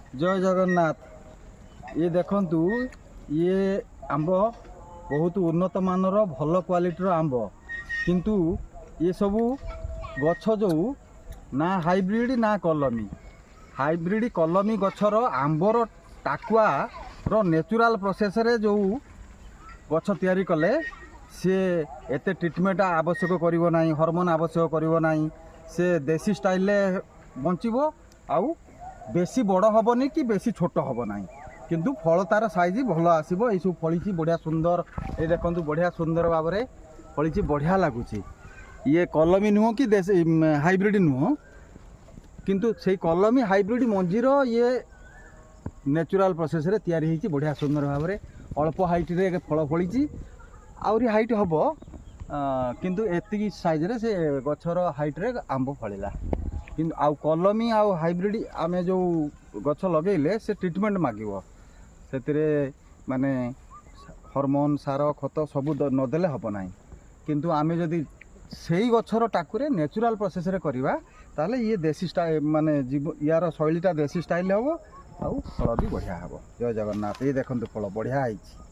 जय जगन्नाथ। ये देखंतु ये आंब बहुत उन्नत मानर भल क्वालिटीर आंब किंतु ये सबू गछ जो ना हाइब्रिड ना कलमी। हाइब्रिड कलमी गछर आंबर टाकुआ रो नेचुरल प्रोसेस रे जो गछ तैयारी कले सी एते ट्रीटमेंट आवश्यक करिवो नाही, हार्मोन आवश्यक करिवो नाही, से देसी स्टाइल बंचिबो आउ बेसी बड़ हेनी कि बेसी छोट हम ना किंतु फल तार साइज भल आसो। ये सब फली बढ़िया सुंदर। ये देखो बढ़िया सुंदर भाव में फली बढ़िया लगुच। ये कलमी नुह कि हाइब्रिड नुह किंतु से कलमी हाइब्रिड मंजीर ये नेचुरल प्रोसेस रे तैयारी होती बढ़िया सुंदर भाव में अल्प हाइट रे फल फली आहरी हाइट हम किंतु एति साइज रे से गछर हाइट रे आंब फलिला। किंतु आउ कलमी आउ हाइब्रिड आमे जो गछ लगेले से ट्रीटमेंट मागिबो से माने हार्मोन सार खत सब नदेले हम ना किंतु आमे जदि सेही गछर टाकुरे नेचुरल प्रोसेस रे करिवा ताले ये देसी स्टाइल माने यार शैलीटा देसी स्टाइल हम आउ फल भी बढ़िया हम। जय जगन्नाथ। ये देखंतु फल बढ़िया आइछि।